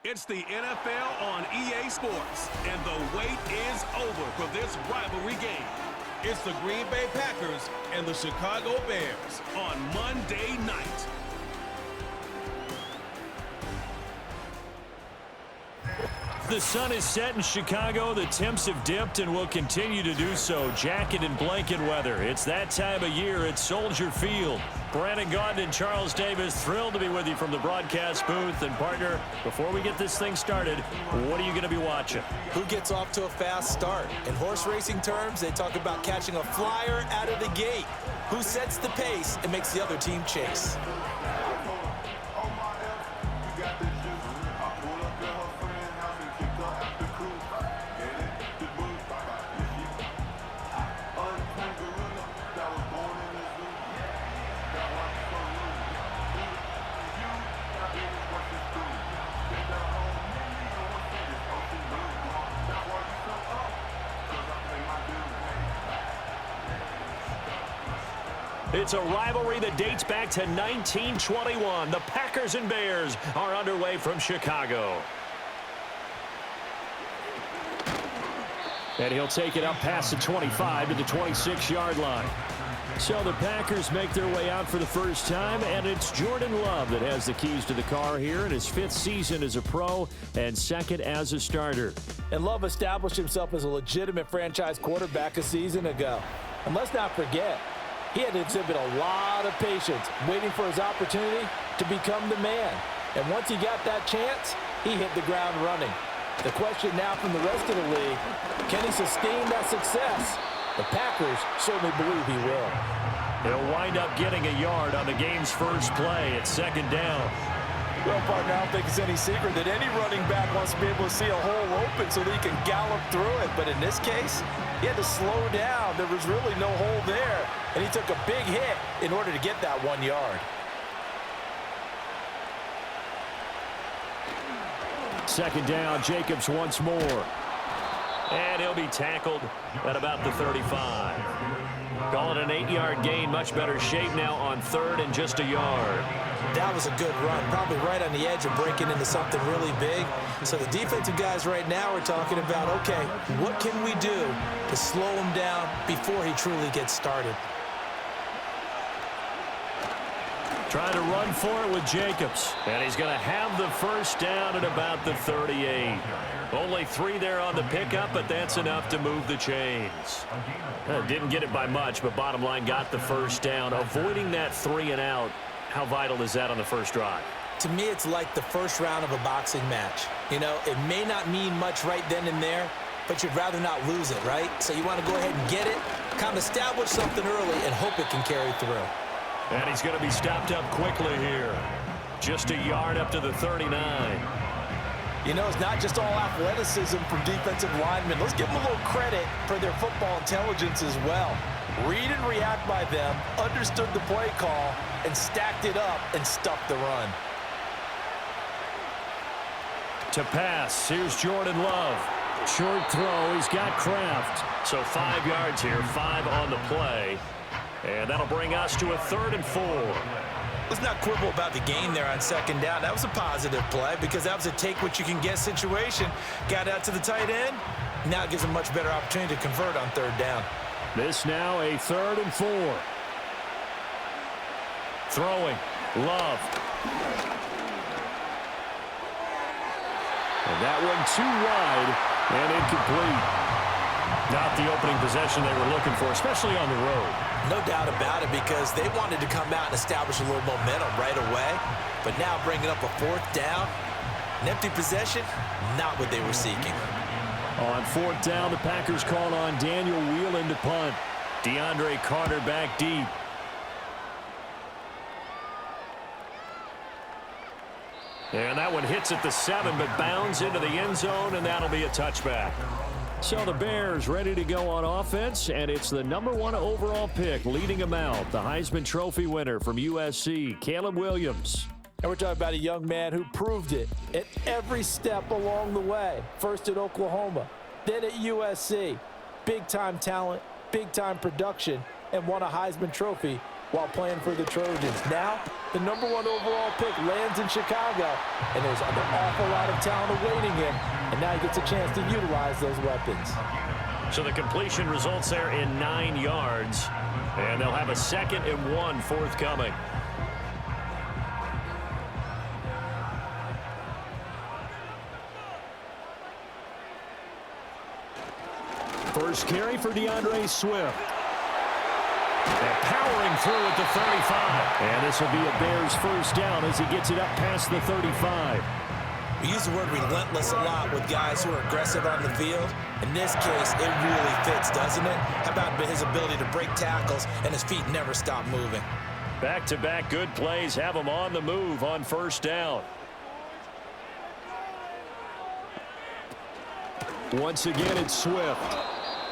It's the NFL on EA Sports, and the wait is over for this rivalry game. It's the Green Bay Packers and the Chicago Bears on Monday night. The sun is set in Chicago. The temps have dipped and will continue to do so. Jacket and blanket weather. It's that time of year at Soldier Field. Brandon Gaudin and Charles Davis, thrilled to be with you from the broadcast booth. And partner, before we get this thing started, what are you going to be watching? Who gets off to a fast start? In horse racing terms, they talk about catching a flyer out of the gate. Who sets the pace and makes the other team chase? It's a rivalry that dates back to 1921. The Packers and Bears are underway from Chicago. And he'll take it up past the 25 to the 26-yard line. So the Packers make their way out for the first time, and it's Jordan Love that has the keys to the car here in his 5th season as a pro and 2nd as a starter. And Love established himself as a legitimate franchise quarterback a season ago. And let's not forget, he had to exhibit a lot of patience waiting for his opportunity to become the man. And once he got that chance, he hit the ground running. The question now from the rest of the league, can he sustain that success? The Packers certainly believe he will. He'll wind up getting a yard on the game's first play at 2nd down. Well, partner, I don't think it's any secret that any running back wants to be able to see a hole open so that he can gallop through it. But in this case, he had to slow down. There was really no hole there. And he took a big hit in order to get that 1 yard. Second down, Jacobs once more. And he'll be tackled at about the 35. Call it an 8-yard gain. Much better shape now on 3rd and just a yard. That was a good run, probably right on the edge of breaking into something really big. So the defensive guys right now are talking about, okay, what can we do to slow him down before he truly gets started? Trying to run for it with Jacobs. And he's going to have the first down at about the 38. Only 3 there on the pickup, but that's enough to move the chains. Didn't get it by much, but bottom line got the first down. Avoiding that 3 and out. How vital is that on the first drive? To me, it's like the first round of a boxing match. You know, it may not mean much right then and there, but you'd rather not lose it, right? So you want to go ahead and get it, kind of establish something early, and hope it can carry through. And he's going to be stopped up quickly here. Just a yard up to the 39. You know, it's not just all athleticism from defensive linemen. Let's give them a little credit for their football intelligence as well. Read and react by them, understood the play call, and stacked it up and stuffed the run. To pass, here's Jordan Love. Short throw, he's got Kraft. So 5 yards here, 5 on the play. And that'll bring us to a 3rd and 4. Let's not quibble about the gain there on 2nd down. That was a positive play because that was a take-what-you-can-get situation. Got out to the tight end. Now it gives a much better opportunity to convert on 3rd down. This now a 3rd and 4. Throwing. Love. And that one too wide and incomplete. Not the opening possession they were looking for, especially on the road. No doubt about it, because they wanted to come out and establish a little momentum right away. But now bringing up a 4th down, an empty possession, not what they were seeking. On 4th down, the Packers call on Daniel Whelan to punt. DeAndre Carter back deep. And that one hits at the 7, but bounds into the end zone, and that'll be a touchback. So the Bears ready to go on offense, and it's the #1 overall pick leading them out, the Heisman Trophy winner from USC, Caleb Williams. And we're talking about a young man who proved it at every step along the way. First at Oklahoma, then at USC. Big-time talent, big-time production, and won a Heisman Trophy while playing for the Trojans. Now, the #1 overall pick lands in Chicago, and there's an awful lot of talent awaiting him, and now he gets a chance to utilize those weapons. So the completion results there in 9 yards, and they'll have a 2nd and 1 forthcoming. First carry for DeAndre Swift. And powering through at the 35. And this will be a Bears first down as he gets it up past the 35. We use the word relentless a lot with guys who are aggressive on the field. In this case, it really fits, doesn't it? How about his ability to break tackles and his feet never stop moving? Back-to-back good plays have him on the move on first down. Once again, it's Swift.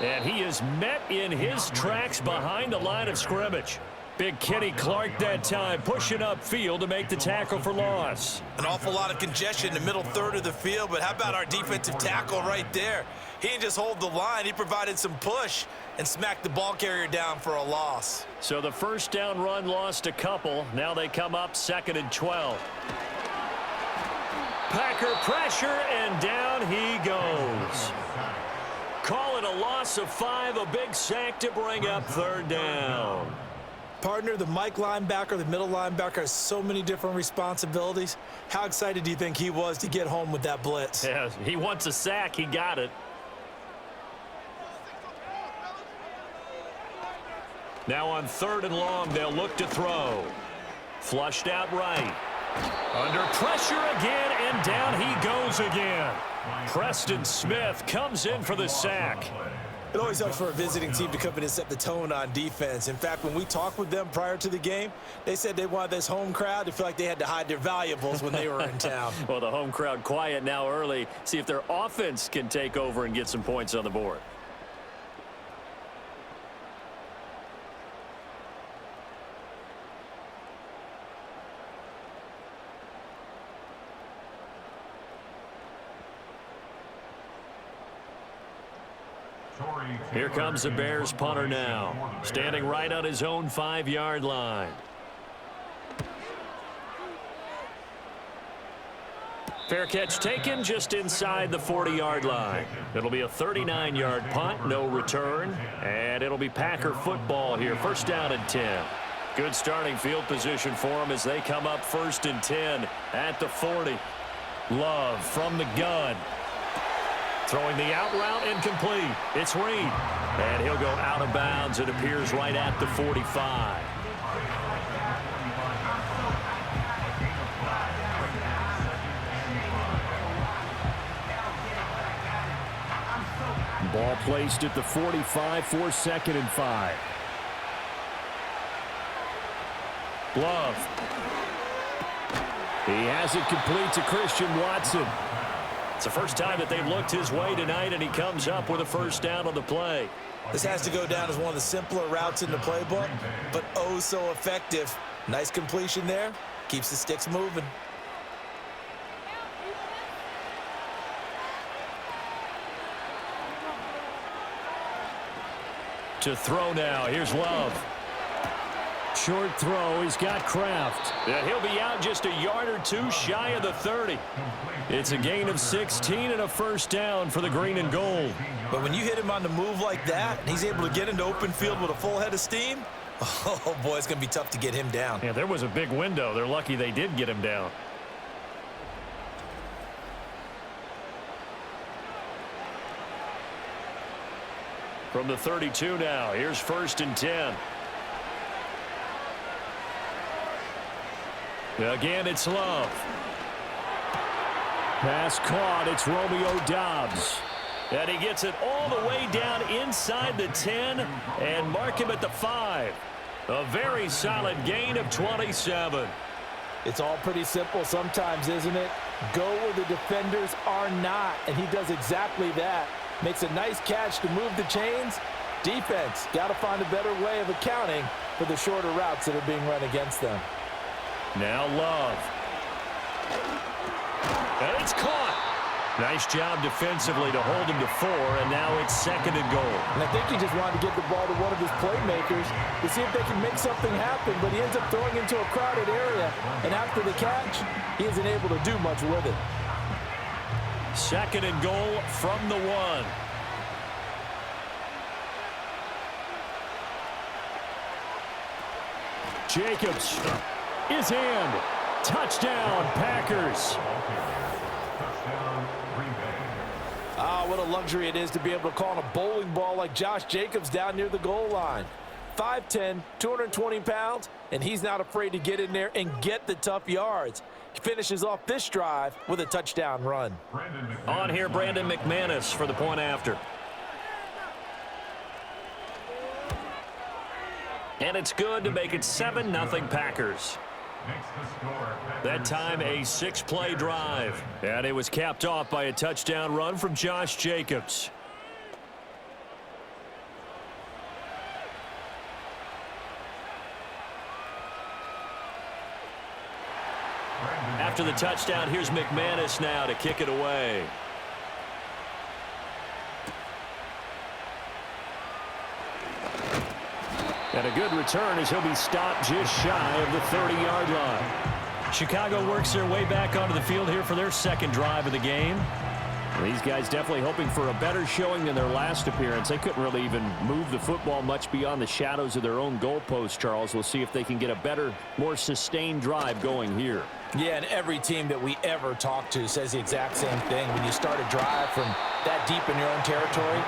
And he is met in his tracks behind the line of scrimmage. Big Kenny Clark that time pushing upfield to make the tackle for loss. An awful lot of congestion in the middle third of the field, but how about our defensive tackle right there? He didn't just hold the line, he provided some push and smacked the ball carrier down for a loss. So the first down run lost a couple. Now they come up 2nd and 12. Packer pressure, and down he goes. Call it a loss of 5, a big sack to bring up 3rd down. Partner, the Mike linebacker, the middle linebacker has so many different responsibilities. How excited do you think he was to get home with that blitz? Yeah, he wants a sack. He got it. Now on 3rd and long, they'll look to throw. Flushed out right. Under pressure again, and down he goes again. Preston Smith comes in for the sack. It always helps for a visiting team to come in and set the tone on defense. In fact, when we talked with them prior to the game, they said they wanted this home crowd to feel like they had to hide their valuables when they were in town. Well, the home crowd quiet now early. See if their offense can take over and get some points on the board. Here comes the Bears punter now, standing right on his own 5-yard line. Fair catch taken just inside the 40-yard line. It'll be a 39-yard punt, no return, and it'll be Packer football here, 1st down and 10. Good starting field position for them as they come up 1st and 10 at the 40. Love from the gun. Throwing the out route incomplete. It's Reed. And he'll go out of bounds. It appears right at the 45. Ball placed at the 45 for 2nd and 5. Love. He has it complete to Christian Watson. It's the first time that they've looked his way tonight, and he comes up with a 1st down on the play. This has to go down as one of the simpler routes in the playbook, but oh so effective. Nice completion there. Keeps the sticks moving. To throw now. Here's Love. Short throw. He's got Kraft. And he'll be out just a yard or two shy of the 30. It's a gain of 16 and a 1st down for the green and gold. But when you hit him on the move like that, and he's able to get into open field with a full head of steam, oh boy, it's going to be tough to get him down. Yeah, there was a big window. They're lucky they did get him down. From the 32 now, here's 1st and 10. Again, it's Love. Pass caught. It's Romeo Doubs. And he gets it all the way down inside the 10 and mark him at the 5. A very solid gain of 27. It's all pretty simple sometimes, isn't it? Go where the defenders are not, and he does exactly that. Makes a nice catch to move the chains. Defense, got to find a better way of accounting for the shorter routes that are being run against them. Now Love. And it's caught. Nice job defensively to hold him to 4, and now it's 2nd and goal. And I think he just wanted to get the ball to one of his playmakers to see if they can make something happen, but he ends up throwing into a crowded area, and after the catch, he isn't able to do much with it. 2nd and goal from the 1. Jacobs is in. Touchdown, Packers. Ah, what a luxury it is to be able to call on a bowling ball like Josh Jacobs down near the goal line. 5'10", 220 pounds, and he's not afraid to get in there and get the tough yards. He finishes off this drive with a touchdown run. On here, Brandon McManus for the point after. And it's good to make it 7-0 Packers. That time a 6-play drive. And it was capped off by a touchdown run from Josh Jacobs. After the touchdown, here's McManus now to kick it away. And a good return as he'll be stopped just shy of the 30-yard line. Chicago works their way back onto the field here for their 2nd drive of the game. These guys definitely hoping for a better showing than their last appearance. They couldn't really even move the football much beyond the shadows of their own goalpost, Charles. We'll see if they can get a better, more sustained drive going here. Yeah, and every team that we ever talk to says the exact same thing. When you start a drive from that deep in your own territory,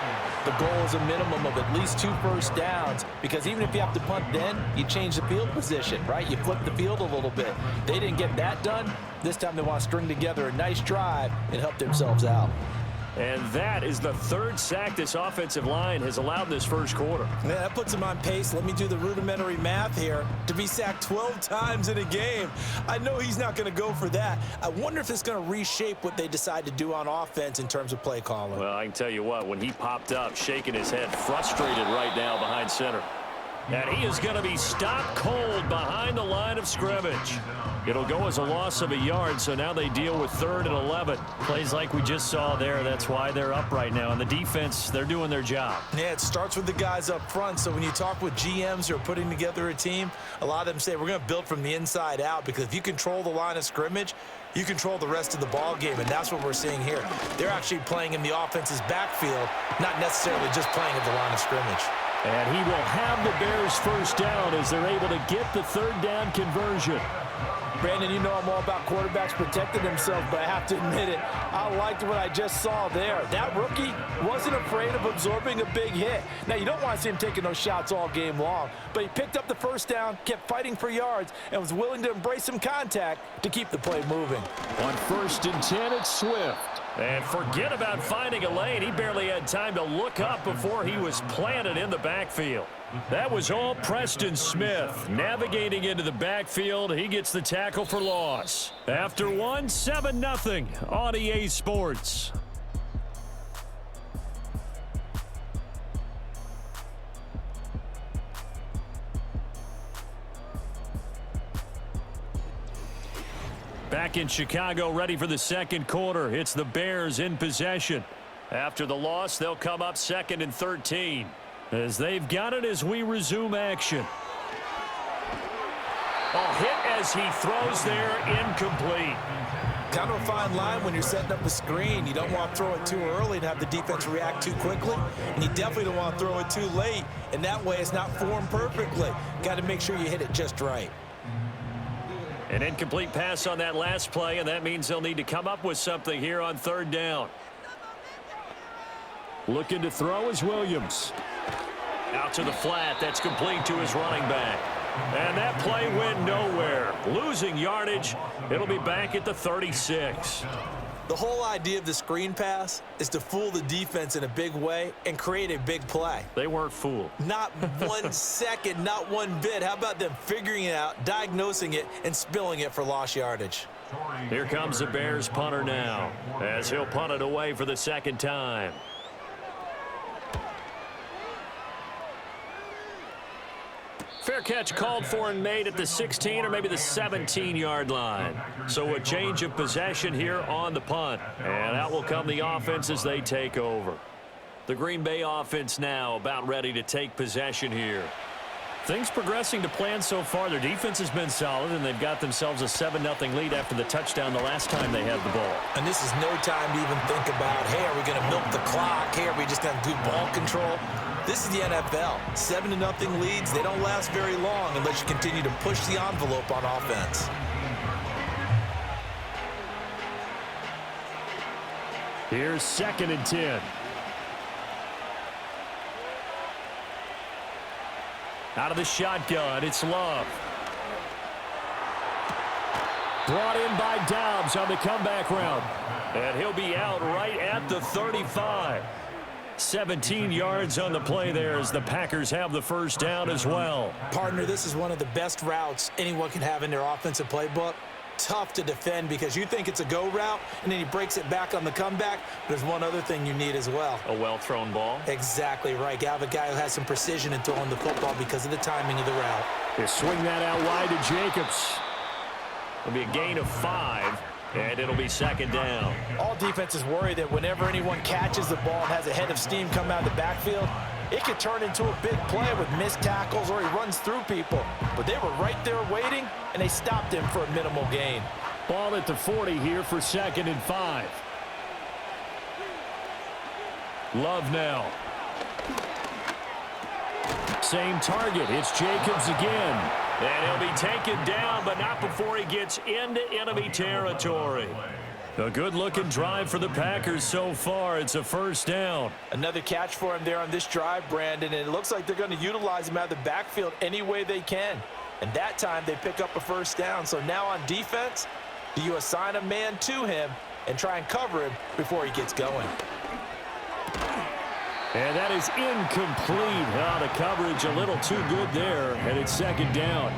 the goal is a minimum of at least 2 first downs, because even if you have to punt then, you change the field position, right? You flip the field a little bit. They didn't get that done. This time they want to string together a nice drive and help themselves out. And that is the 3rd sack this offensive line has allowed this first quarter. Yeah, that puts him on pace. Let me do the rudimentary math here. To be sacked 12 times in a game, I know he's not going to go for that. I wonder if it's going to reshape what they decide to do on offense in terms of play calling. Well, I can tell you what, when he popped up, shaking his head, frustrated right now behind center. And he is going to be stopped cold behind the line of scrimmage. It'll go as a loss of a yard, so now they deal with 3rd and 11. Plays like we just saw there. That's why they're up right now. And the defense, they're doing their job. Yeah, it starts with the guys up front. So when you talk with GMs who are putting together a team, a lot of them say we're going to build from the inside out, because if you control the line of scrimmage, you control the rest of the ball game, and that's what we're seeing here. They're actually playing in the offense's backfield, not necessarily just playing at the line of scrimmage. And he will have the Bears first down as they're able to get the 3rd down conversion. Brandon, you know I'm all about quarterbacks protecting themselves, but I have to admit it, I liked what I just saw there. That rookie wasn't afraid of absorbing a big hit. Now, you don't want to see him taking those shots all game long, but he picked up the first down, kept fighting for yards, and was willing to embrace some contact to keep the play moving. On 1st and 10, it's Swift. And forget about finding a lane. He barely had time to look up before he was planted in the backfield. That was all Preston Smith. Navigating into the backfield, he gets the tackle for loss. After 7-0 on EA Sports. Back in Chicago, ready for the 2nd quarter. It's the Bears in possession. After the loss, they'll come up 2nd and 13. As they've got it as we resume action. A hit as he throws there, incomplete. Kind of a fine line when you're setting up a screen. You don't want to throw it too early and have the defense react too quickly, and you definitely don't want to throw it too late, and that way it's not formed perfectly. Got to make sure you hit it just right. An incomplete pass on that last play, and that means they'll need to come up with something here on 3rd down. Looking to throw is Williams. Out to the flat. That's complete to his running back. And that play went nowhere. Losing yardage. It'll be back at the 36. The whole idea of the screen pass is to fool the defense in a big way and create a big play. They weren't fooled. Not 1 second, not one bit. How about them figuring it out, diagnosing it, and spilling it for lost yardage? Here comes the Bears punter now, as he'll punt it away for the 2nd time. Fair catch called for and made at the 16 or maybe the 17-yard line. So a change of possession here on the punt. And out will come the offense as they take over. The Green Bay offense now about ready to take possession here. Things progressing to plan so far. Their defense has been solid, and they've got themselves a 7-0 lead after the touchdown the last time they had the ball. And this is no time to even think about, hey, are we going to milk the clock? Hey, are we just going to do ball control? This is the NFL. 7-0 leads, they don't last very long unless you continue to push the envelope on offense. Here's 2nd and 10. Out of the shotgun, it's Love. Brought in by Dobbs on the comeback route. And he'll be out right at the 35. 17 yards on the play there as the Packers have the first down as well. Partner, this is one of the best routes anyone can have in their offensive playbook. Tough to defend because you think it's a go route, and then he breaks it back on the comeback. But there's one other thing you need as well. A well-thrown ball. Exactly right. You have a guy who has some precision in throwing the football because of the timing of the route. They swing that out wide to Jacobs. It'll be a gain of 5, and it'll be 2nd down. All defenses worry that whenever anyone catches the ball and has a head of steam come out of the backfield, it could turn into a big play with missed tackles or he runs through people. But they were right there waiting, and they stopped him for a minimal gain. Ball at the 40 here for 2nd and 5. Love now. Same target. It's Jacobs again. And he'll be taken down, but not before he gets into enemy territory. A good-looking drive for the Packers so far. It's a first down. Another catch for him there on this drive, Brandon, and it looks like they're going to utilize him out of the backfield any way they can. And that time they pick up a first down. So now on defense, do you assign a man to him and try and cover him before he gets going? And that is incomplete. The coverage a little too good there, and it's 2nd down.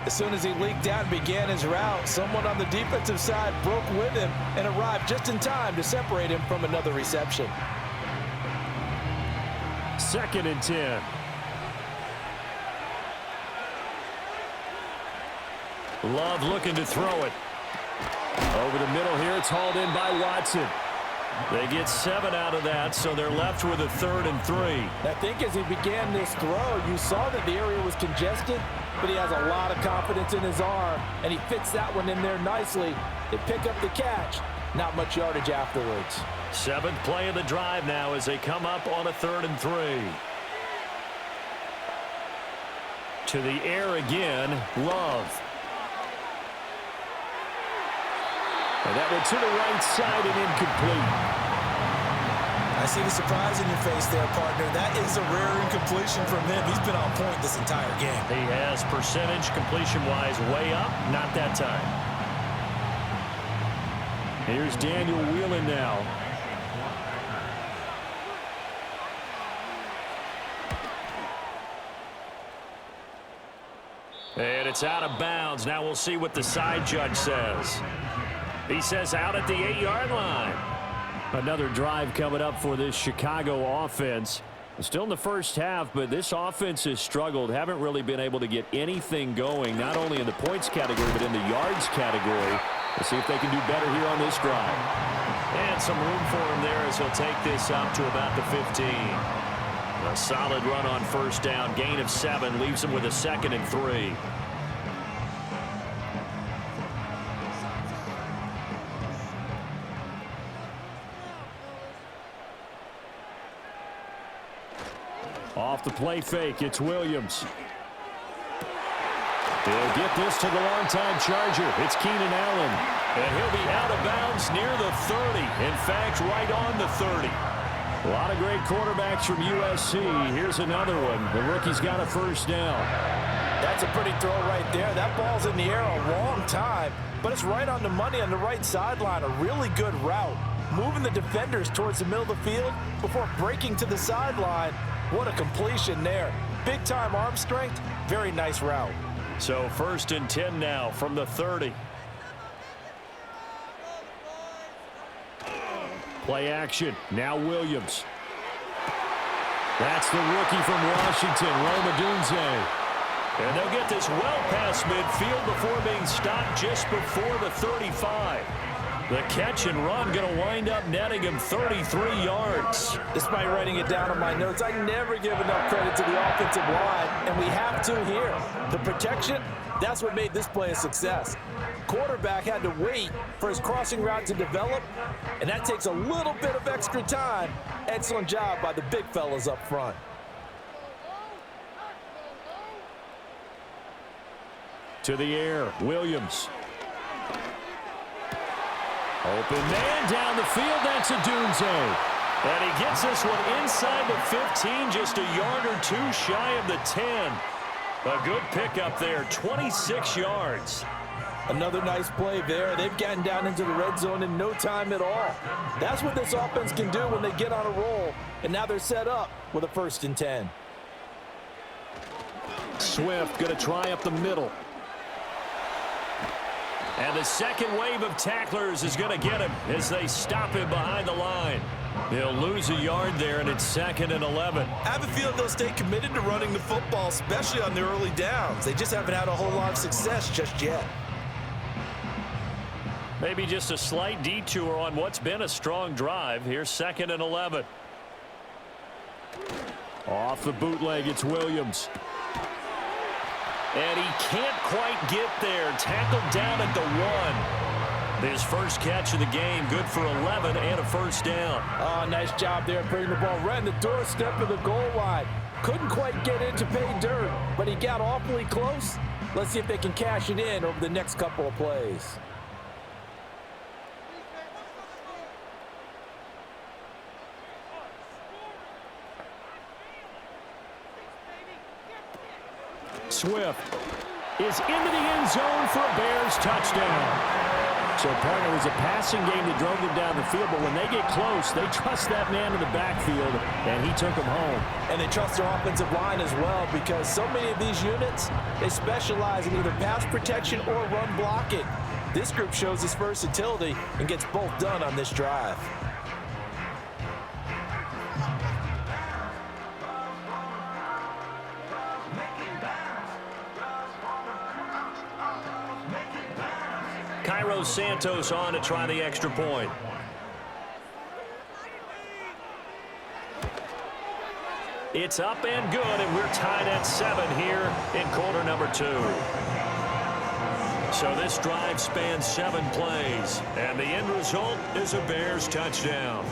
As soon as he leaked out and began his route, someone on the defensive side broke with him and arrived just in time to separate him from another reception. 2nd and 10. Love looking to throw it. Over the middle here, it's hauled in by Watson. They get 7 out of that, so they're left with a 3rd and 3. I think as he began this throw, you saw that the area was congested, but he has a lot of confidence in his arm, and he fits that one in there nicely. They pick up the catch, not much yardage afterwards. 7th play of the drive now as they come up on a 3rd and 3. To the air again, Love. And that went to the right side and incomplete. I see the surprise in your face there, partner. That is a rare incompletion from him. He's been on point this entire game. He has percentage completion-wise way up, not that time. Here's Daniel Whelan now. And it's out of bounds. Now we'll see what the side judge says. He says out at the 8-yard line. Another drive coming up for this Chicago offense. Still in the first half, but this offense has struggled. Haven't really been able to get anything going, not only in the points category, but in the yards category. We'll see if they can do better here on this drive. And some room for him there as he'll take this up to about the 15. A solid run on first down. Gain of 7 leaves him with a 2nd and 3. Off the play fake, it's Williams. He'll get this to the longtime Charger. It's Keenan Allen. And he'll be out of bounds near the 30. In fact, right on the 30. A lot of great quarterbacks from USC. Here's another one. The rookie's got a first down. That's a pretty throw right there. That ball's in the air a long time, but it's right on the money on the right sideline. A really good route. Moving the defenders towards the middle of the field before breaking to the sideline. What a completion there. Big-time arm strength. Very nice route. So 1st and 10 now from the 30. Play action. Now Williams. That's the rookie from Washington, Rome Odunze. And they'll get this well past midfield before being stopped just before the 35. The catch and run going to wind up netting him 33 yards. Despite writing it down on my notes, I never give enough credit to the offensive line, and we have to here. The protection, that's what made this play a success. Quarterback had to wait for his crossing route to develop, and that takes a little bit of extra time. Excellent job by the big fellas up front. To the air, Williams. Open man down the field, that's Odunze. And he gets this one inside the 15, just a yard or two shy of the 10. A good pickup there, 26 yards. Another nice play there. They've gotten down into the red zone in no time at all. That's what this offense can do when they get on a roll. And now they're set up with a 1st and 10. Swift going to try up the middle. And the second wave of tacklers is going to get him as they stop him behind the line. He'll lose a yard there, and it's 2nd and 11. I have a feeling they'll stay committed to running the football, especially on their early downs. They just haven't had a whole lot of success just yet. Maybe just a slight detour on what's been a strong drive. Here's 2nd and 11. Off the bootleg, it's Williams. And he can't quite get there. Tackled down at the 1. His first catch of the game, good for 11 and a 1st down. Oh, nice job there bringing the ball right in the doorstep of the goal line. Couldn't quite get in to pay dirt, but he got awfully close. Let's see if they can cash it in over the next couple of plays. Swift is into the end zone for a Bears touchdown. So, partner, it was a passing game that drove them down the field, but when they get close, they trust that man in the backfield, and he took them home. And they trust their offensive line as well, because so many of these units, they specialize in either pass protection or run blocking. This group shows its versatility and gets both done on this drive. Cairo Santos on to try the extra point. It's up and good, and we're tied at 7 here in quarter number 2. So this drive spans 7 plays, and the end result is a Bears touchdown.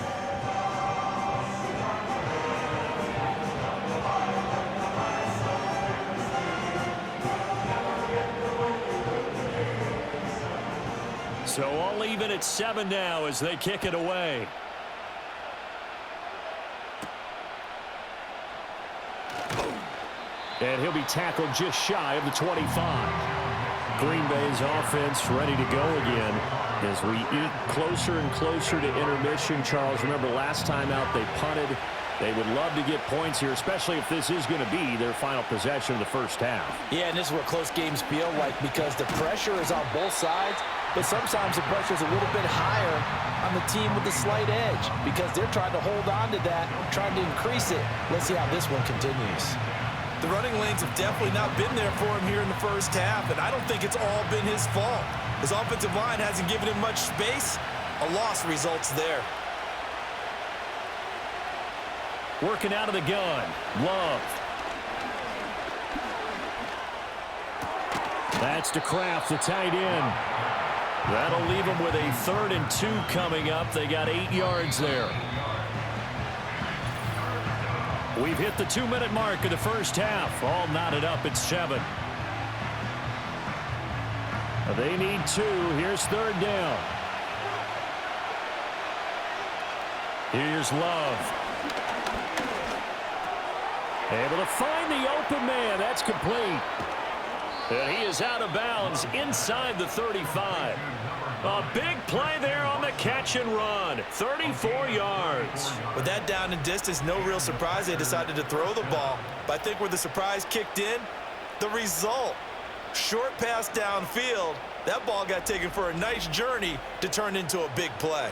So all even at 7 now as they kick it away. And he'll be tackled just shy of the 25. Green Bay's offense ready to go again as we eat closer and closer to intermission. Charles, remember last time out they punted. They would love to get points here, especially if this is going to be their final possession of the first half. Yeah, and this is what close games feel like because the pressure is on both sides, but sometimes the pressure is a little bit higher on the team with the slight edge because they're trying to hold on to that, trying to increase it. Let's see how this one continues. The running lanes have definitely not been there for him here in the first half, and I don't think it's all been his fault. His offensive line hasn't given him much space. A loss results there. Working out of the gun, Love. That's to Kraft, the tight end. That'll leave them with a 3rd and 2 coming up. They got 8 yards there. We've hit the 2-minute mark of the first half. All knotted up at 7. They need 2. Here's 3rd down. Here's Love. Able to find the open man. That's complete. And he is out of bounds inside the 35. A big play there on the catch and run. 34 yards. With that down and distance, no real surprise they decided to throw the ball. But I think where the surprise kicked in, the result. Short pass downfield. That ball got taken for a nice journey to turn into a big play.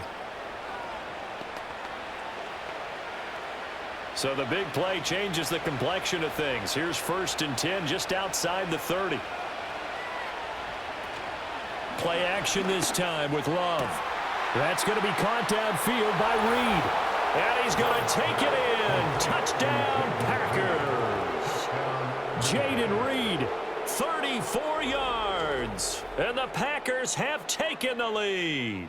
So the big play changes the complexion of things. Here's 1st and 10 just outside the 30. Play action this time with Love. That's going to be caught downfield by Reed. And he's going to take it in. Touchdown, Packers. Jaden Reed, 34 yards. And the Packers have taken the lead.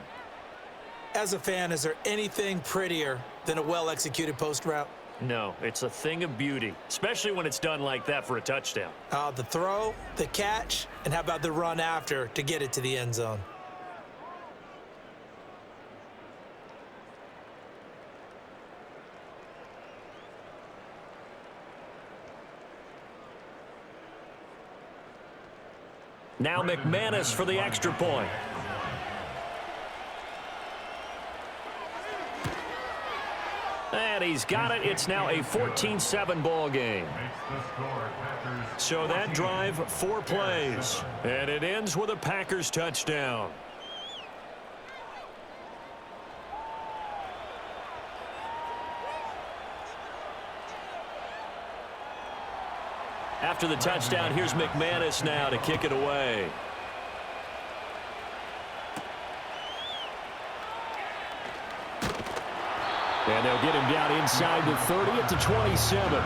As a fan, is there anything prettier than a well-executed post route? No, it's a thing of beauty, especially when it's done like that for a touchdown. The throw, the catch, and how about the run after to get it to the end zone? Now McManus for the extra point. And he's got it. It's now a 14-7 ball game. So that drive, 4 plays. And it ends with a Packers touchdown. After the touchdown, here's McManus now to kick it away. And they'll get him down inside the 30 at the 27.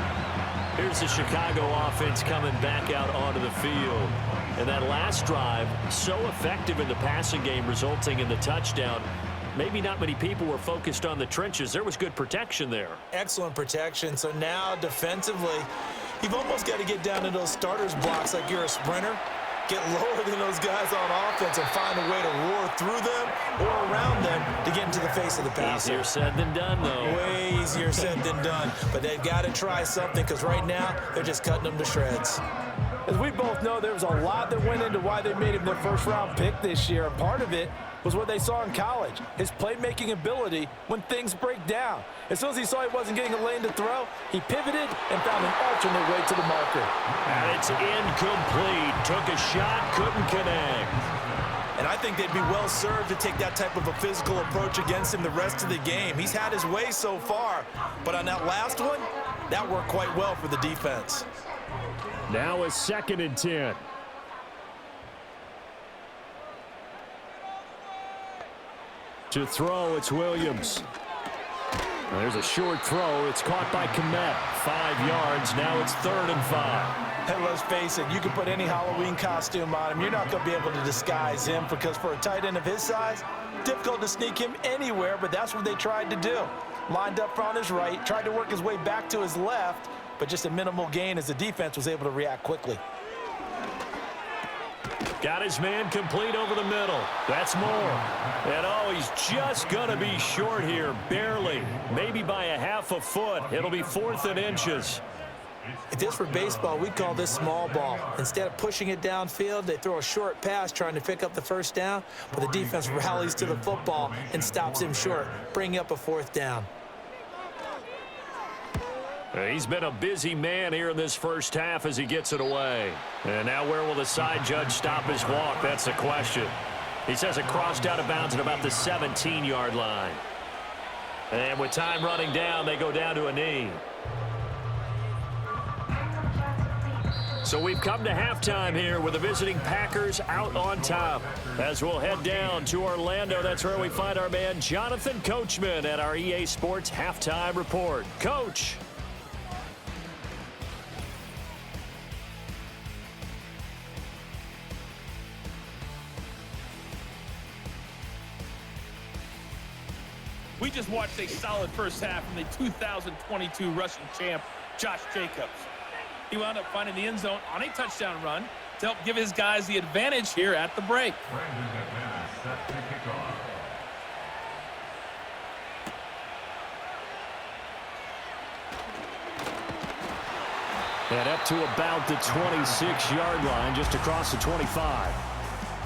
Here's the Chicago offense coming back out onto the field. And that last drive, so effective in the passing game, resulting in the touchdown. Maybe not many people were focused on the trenches. There was good protection there. Excellent protection. So now defensively, you've almost got to get down to those starters blocks like you're a sprinter. Get lower than those guys on offense and find a way to roar through them or around them to get into the face of the passer. Easier said than done, though. Way easier said than done. But they've got to try something because right now they're just cutting them to shreds. As we both know, there was a lot that went into why they made him their first-round pick this year. And part of it was what they saw in college, his playmaking ability when things break down. As soon as he saw he wasn't getting a lane to throw, he pivoted and found an alternate way to the marker. And it's incomplete. Took a shot, couldn't connect. And I think they'd be well served to take that type of a physical approach against him the rest of the game. He's had his way so far, but on that last one, that worked quite well for the defense. Now a 2nd and 10. To throw, it's Williams. There's a short throw. It's caught by Kmet. 5 yards. Now it's 3rd and 5. Hey, let's face it, you can put any Halloween costume on him. You're not going to be able to disguise him because for a tight end of his size, difficult to sneak him anywhere, but that's what they tried to do. Lined up on his right, tried to work his way back to his left, but just a minimal gain as the defense was able to react quickly. Got his man complete over the middle. That's Moore. And oh, he's just going to be short here, barely. Maybe by a half a foot. It'll be 4th and inches. If this were baseball, we'd call this small ball. Instead of pushing it downfield, they throw a short pass trying to pick up the first down, but the defense rallies to the football and stops him short, bringing up a 4th down. He's been a busy man here in this first half as he gets it away. And now where will the side judge stop his walk? That's the question. He says it crossed out of bounds at about the 17-yard line. And with time running down, they go down to a knee. So we've come to halftime here with the visiting Packers out on top. As we'll head down to Orlando, that's where we find our man Jonathan Coachman at our EA Sports Halftime Report. Coach. We just watched a solid first half from the 2022 rushing champ, Josh Jacobs. He wound up finding the end zone on a touchdown run to help give his guys the advantage here at the break. And up to about the 26-yard line, just across the 25.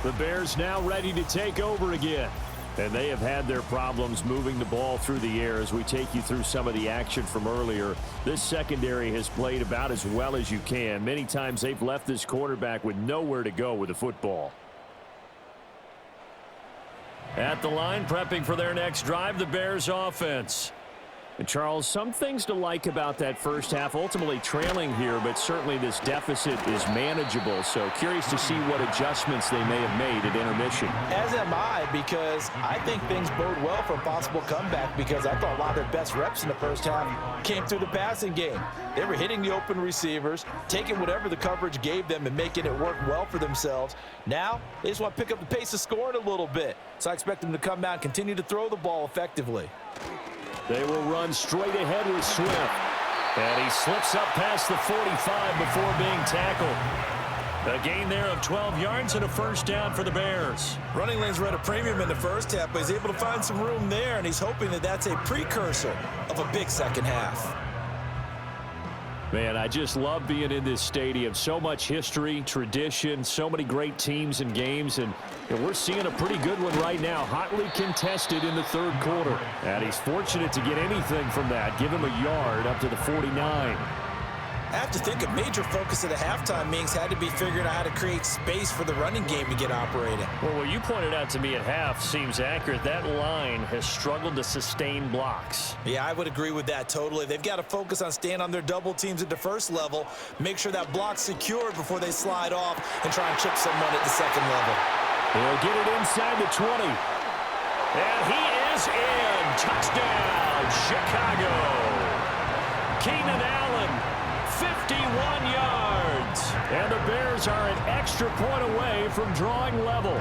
The Bears now ready to take over again. And they have had their problems moving the ball through the air as we take you through some of the action from earlier. This secondary has played about as well as you can. Many times they've left this quarterback with nowhere to go with the football. At the line, prepping for their next drive, the Bears offense. And Charles, some things to like about that first half. Ultimately trailing here, but certainly this deficit is manageable. So curious to see what adjustments they may have made at intermission. As am I, because I think things bode well for a possible comeback, because I thought a lot of their best reps in the first half came through the passing game. They were hitting the open receivers, taking whatever the coverage gave them and making it work well for themselves. Now, they just want to pick up the pace of scoring a little bit. So I expect them to come out and continue to throw the ball effectively. They will run straight ahead with Swift. And he slips up past the 45 before being tackled. A gain there of 12 yards and a first down for the Bears. Running lanes were at a premium in the first half, but he's able to find some room there, and he's hoping that that's a precursor of a big second half. Man, I just love being in this stadium. So much history, tradition, so many great teams and games, and we're seeing a pretty good one right now, hotly contested in the third quarter. And he's fortunate to get anything from that. Give him a yard up to the 49. I have to think a major focus of the halftime meetings had to be figuring out how to create space for the running game to get operating. Well, what you pointed out to me at half seems accurate. That line has struggled to sustain blocks. Yeah, I would agree with that totally. They've got to focus on staying on their double teams at the first level, make sure that block's secured before they slide off and try and chip someone at the second level. He'll get it inside the 20. And he is in. Touchdown, Chicago. Keenan Allen, 51 yards. And the Bears are an extra point away from drawing level.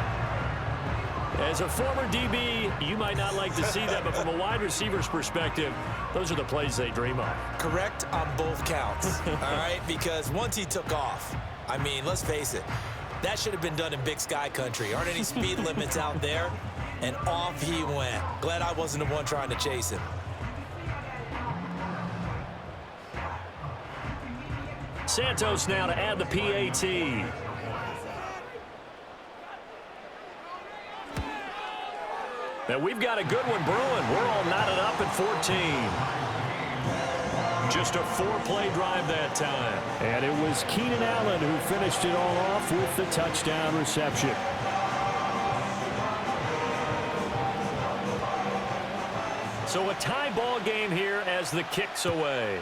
As a former DB, you might not like to see that, but from a wide receiver's perspective, those are the plays they dream of. Correct on both counts, all right? Because once he took off, I mean, let's face it, that should have been done in Big Sky country. Aren't any speed limits out there? And off he went. Glad I wasn't the one trying to chase him. Santos now to add the PAT. Now we've got a good one brewing. We're all knotted up at 14. Just a 4-play drive that time. And it was Keenan Allen who finished it all off with the touchdown reception. So a tie ball game here as the kick's away.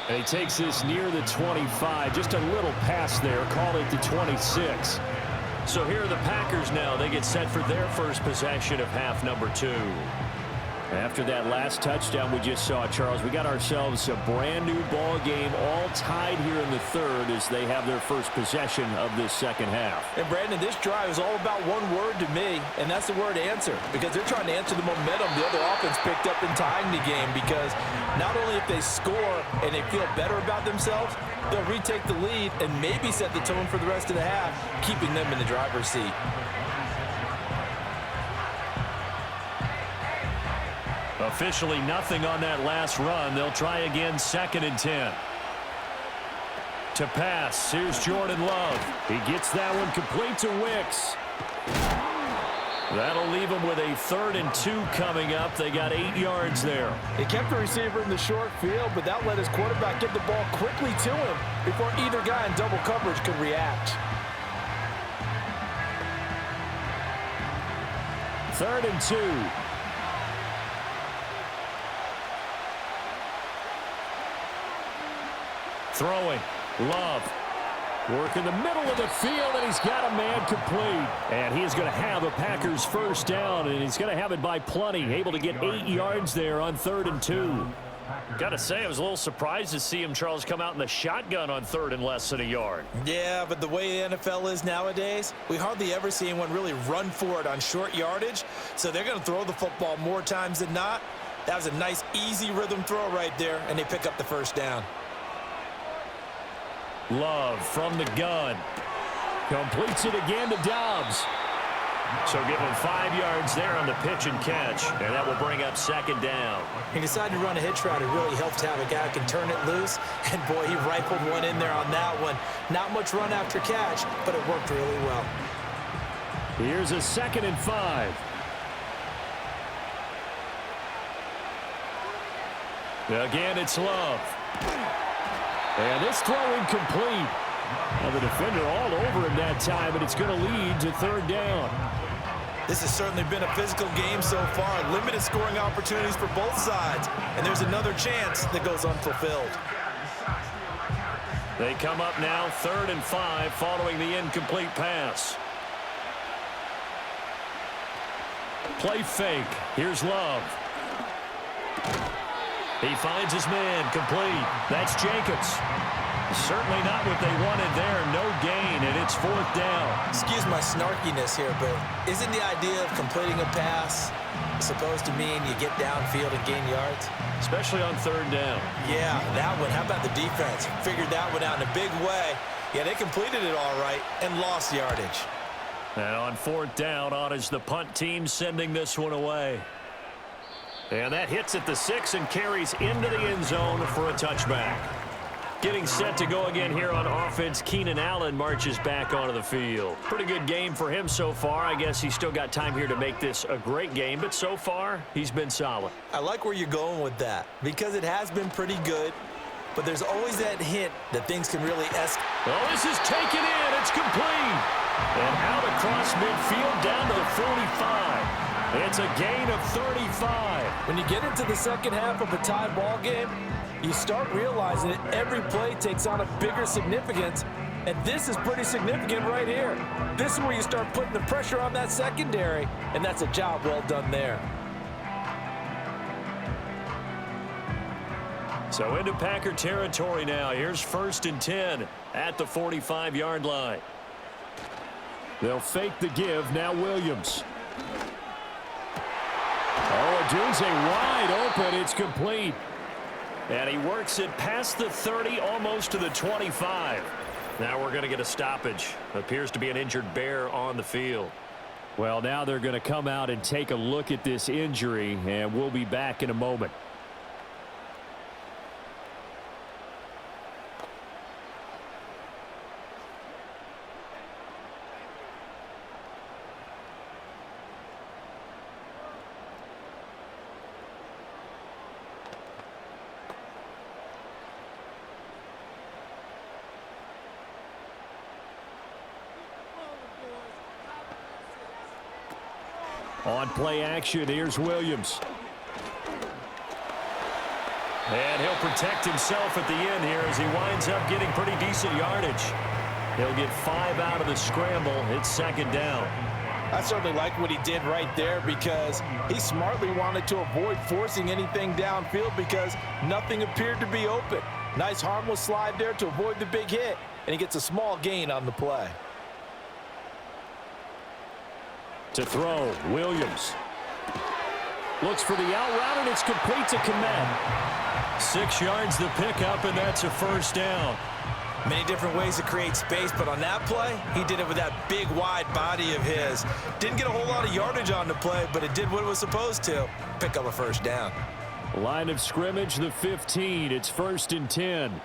And he takes this near the 25. Just a little pass there. Call it the 26. So here are the Packers now. They get set for their first possession of half number 2. After that last touchdown we just saw, Charles, we got ourselves a brand new ball game, all tied here in the third as they have their first possession of this second half. And Brandon, this drive is all about one word to me, and that's the word answer, because they're trying to answer the momentum the other offense picked up in tying the game, because not only if they score and they feel better about themselves, they'll retake the lead and maybe set the tone for the rest of the half, keeping them in the driver's seat. Officially nothing on that last run. They'll try again, 2nd and 10. To pass, here's Jordan Love. He gets that one complete to Wicks. That'll leave him with a 3rd and 2 coming up. They got 8 yards there. They kept the receiver in the short field, but that let his quarterback get the ball quickly to him before either guy in double coverage could react. 3rd and 2. Throwing. Love. Work in the middle of the field, and he's got a man complete. And he's going to have a Packers first down, and he's going to have it by plenty. Able to get 8 yards there on 3rd and 2. Got to say, I was a little surprised to see him, Charles, come out in the shotgun on 3rd and less than a yard. Yeah, but the way the NFL is nowadays, we hardly ever see anyone really run for it on short yardage. So they're going to throw the football more times than not. That was a nice, easy rhythm throw right there, and they pick up the first down. Love from the gun. Completes it again to Dobbs. So give him 5 yards there on the pitch and catch. And that will bring up 2nd down. He decided to run a hitch route. It really helped to have a guy who can turn it loose. And, boy, he rifled one in there on that one. Not much run after catch, but it worked really well. Here's a 2nd and 5. Again, it's Love. And this throw incomplete. Well, the defender all over him that time, and it's going to lead to third down. This has certainly been a physical game so far. Limited scoring opportunities for both sides. And there's another chance that goes unfulfilled. They come up now 3rd and 5 following the incomplete pass. Play fake. Here's Love. He finds his man complete. That's Jacobs. Certainly not what they wanted there. No gain, and it's 4th down. Excuse my snarkiness here, but isn't the idea of completing a pass supposed to mean you get downfield and gain yards? Especially on 3rd down. Yeah, that one. How about the defense? Figured that one out in a big way. Yeah, they completed it all right and lost yardage. And on 4th down, on is the punt team sending this one away. And that hits at the 6 and carries into the end zone for a touchback. Getting set to go again here on offense, Keenan Allen marches back onto the field. Pretty good game for him so far. I guess he's still got time here to make this a great game, but so far, he's been solid. I like where you're going with that because it has been pretty good, but there's always that hint that things can really escalate. Oh, this is taken in. It's complete. And out across midfield down to the 45. It's a gain of 35. When you get into the second half of a tie ball game, you start realizing that every play takes on a bigger significance, and this is pretty significant right here. This is where you start putting the pressure on that secondary, and that's a job well done there. So into Packer territory now. Here's 1st and 10 at the 45-yard line. They'll fake the give. Now Williams. Oh, Odunze wide open. It's complete. And he works it past the 30, almost to the 25. Now we're going to get a stoppage. Appears to be an injured Bear on the field. Well, now they're going to come out and take a look at this injury, and we'll be back in a moment. On play action, here's Williams. And he'll protect himself at the end here as he winds up getting pretty decent yardage. He'll get 5 out of the scramble. It's 2nd down. I certainly like what he did right there because he smartly wanted to avoid forcing anything downfield because nothing appeared to be open. Nice harmless slide there to avoid the big hit, and he gets a small gain on the play. To throw, Williams. Looks for the out route, and it's complete to Kmet. 6 yards the pickup, and that's a 1st down. Many different ways to create space, but on that play, he did it with that big, wide body of his. Didn't get a whole lot of yardage on the play, but it did what it was supposed to. Pick up a 1st down. Line of scrimmage, the 15. It's 1st and 10.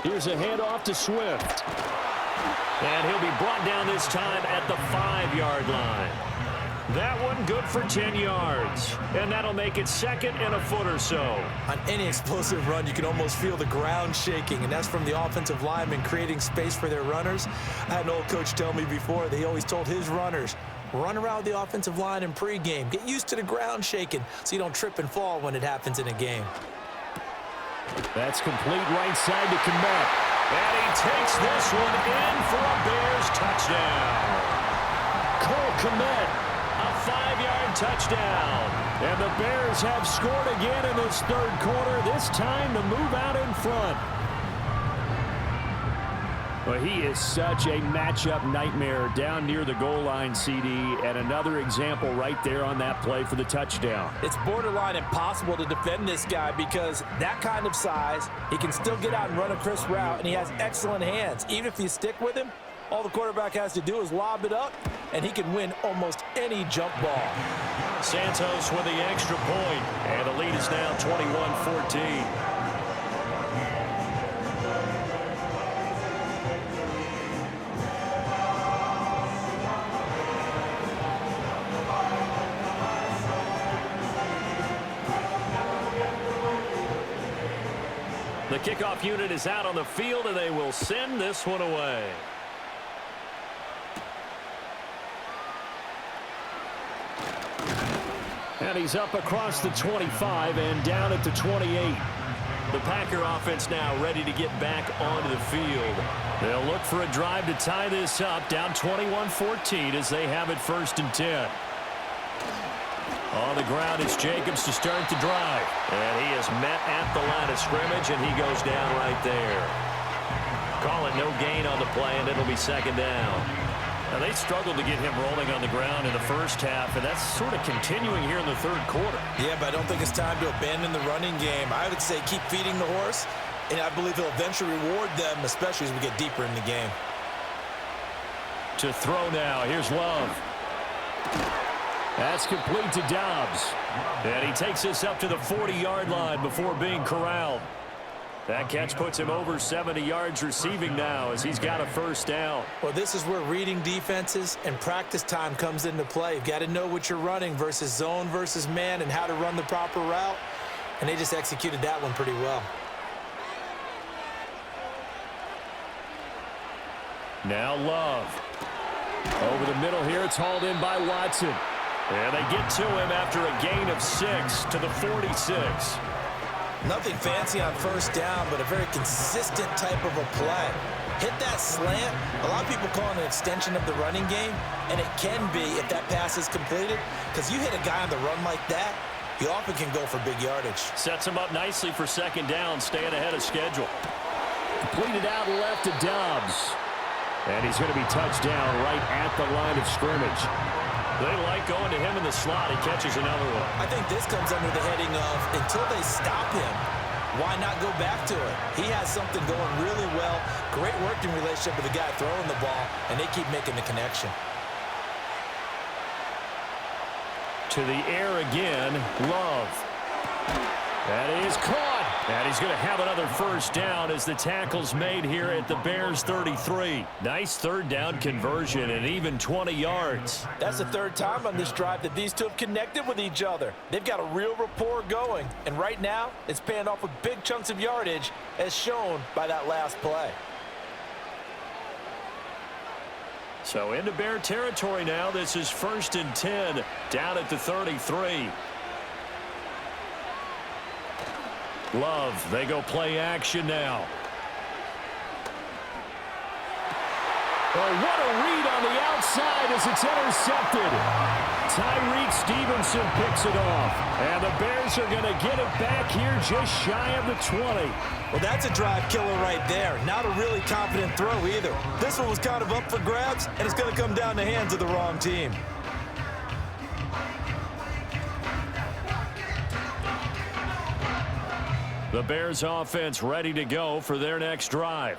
Here's a handoff to Swift. And he'll be brought down this time at the 5-yard line. That one good for 10 yards. And that'll make it 2nd and a foot or so. On any explosive run, you can almost feel the ground shaking, and that's from the offensive linemen creating space for their runners. I had an old coach tell me before, he always told his runners, run around the offensive line in pregame. Get used to the ground shaking so you don't trip and fall when it happens in a game. That's complete right side to Kmet. And he takes this one in for a Bears touchdown. Cole Kmet, a 5-yard touchdown. And the Bears have scored again in this 3rd quarter, this time to move out in front. Well, he is such a matchup nightmare down near the goal line, CD, and another example right there on that play for the touchdown. It's borderline impossible to defend this guy because that kind of size, he can still get out and run a crisp route, and he has excellent hands. Even if you stick with him, all the quarterback has to do is lob it up, and he can win almost any jump ball. Santos with the extra point, and the lead is now 21-14. The kickoff unit is out on the field, and they will send this one away. And he's up across the 25 and down at the 28. The Packer offense now ready to get back onto the field. They'll look for a drive to tie this up, down 21-14 as they have it 1st and 10. On the ground, it's Jacobs to start the drive. And he is met at the line of scrimmage, and he goes down right there. Call it no gain on the play, and it'll be 2nd down. Now, they struggled to get him rolling on the ground in the first half, and that's sort of continuing here in the 3rd quarter. Yeah, but I don't think it's time to abandon the running game. I would say keep feeding the horse, and I believe he'll eventually reward them, especially as we get deeper in the game. To throw now, here's Love. That's complete to Dobbs. And he takes this up to the 40-yard line before being corralled. That catch puts him over 70 yards receiving now as he's got a 1st down. Well, this is where reading defenses and practice time comes into play. You've got to know what you're running versus zone versus man and how to run the proper route. And they just executed that one pretty well. Now Love. Over the middle here, it's hauled in by Watson. And they get to him after a gain of 6 to the 46. Nothing fancy on 1st down, but a very consistent type of a play. Hit that slant. A lot of people call it an extension of the running game, and it can be if that pass is completed, because you hit a guy on the run like that, you often can go for big yardage. Sets him up nicely for 2nd down, staying ahead of schedule. Completed out left to Dobbs. And he's going to be touched down right at the line of scrimmage. They like going to him in the slot. He catches another one. I think this comes under the heading of until they stop him, why not go back to it? He has something going really well. Great working relationship with the guy throwing the ball, and they keep making the connection. To the air again, Love. That is caught. And he's going to have another 1st down as the tackle's made here at the Bears 33. Nice 3rd down conversion and even 20 yards. That's the 3rd time on this drive that these two have connected with each other. They've got a real rapport going. And right now, it's paying off with big chunks of yardage as shown by that last play. So into Bear territory now. This is 1st and 10 down at the 33. Love, they go play action now. Oh, what a read on the outside as it's intercepted. Tyreek Stevenson picks it off. And the Bears are going to get it back here just shy of the 20. Well, that's a drive killer right there. Not a really confident throw either. This one was kind of up for grabs, and it's going to come down the hands of the wrong team. The Bears offense ready to go for their next drive.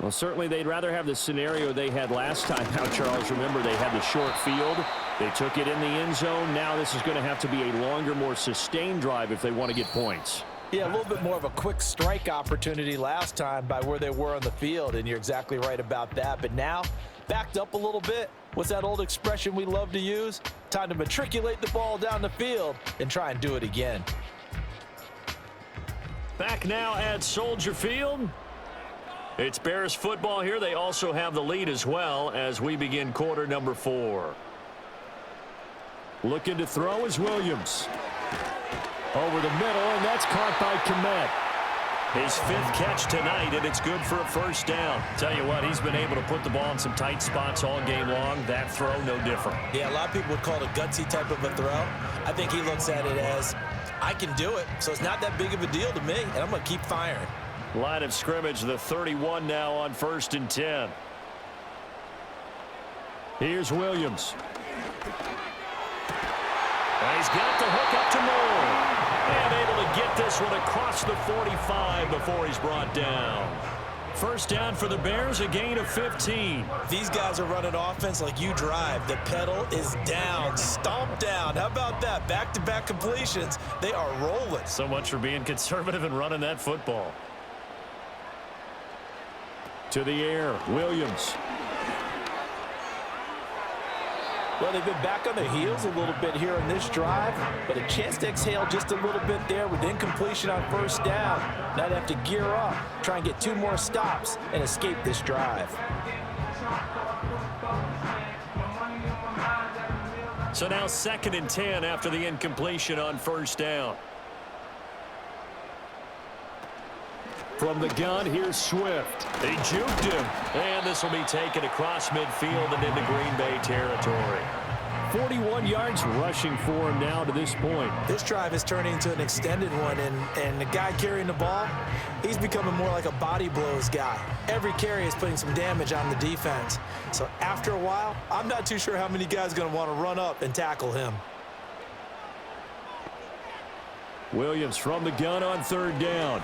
Well, certainly they'd rather have the scenario they had last time out, Charles. Remember, they had the short field. They took it in the end zone. Now this is going to have to be a longer, more sustained drive if they want to get points. Yeah, a little bit more of a quick strike opportunity last time by where they were on the field, and you're exactly right about that. But now, backed up a little bit. What's that old expression we love to use? Time to matriculate the ball down the field and try and do it again. Back now at Soldier Field. It's Bears football here. They also have the lead as well as we begin quarter number 4. Looking to throw is Williams. Over the middle, and that's caught by Kmet. His 5th catch tonight, and it's good for a 1st down. Tell you what, he's been able to put the ball in some tight spots all game long. That throw, no different. Yeah, a lot of people would call it a gutsy type of a throw. I think he looks at it as, I can do it, so it's not that big of a deal to me, and I'm going to keep firing. Line of scrimmage, the 31 now on 1st and 10. Here's Williams. And he's got the hook up to Moore. And able to get this one across the 45 before he's brought down. 1st down for the Bears, a gain of 15. These guys are running offense like you drive. The pedal is down, stomp down. How about that? Back-to-back completions. They are rolling. So much for being conservative and running that football. To the air, Williams. Well, they've been back on their heels a little bit here in this drive, but a chance to exhale just a little bit there with incompletion on first down. Now they have to gear up, try and get 2 more stops, and escape this drive. So now 2nd and 10 after the incompletion on first down. From the gun, here's Swift. He juked him, and this will be taken across midfield and into Green Bay territory. 41 yards rushing for him now to this point. This drive is turning into an extended one, and the guy carrying the ball, he's becoming more like a body blows guy. Every carry is putting some damage on the defense. So after a while, I'm not too sure how many guys are going to want to run up and tackle him. Williams from the gun on 3rd down.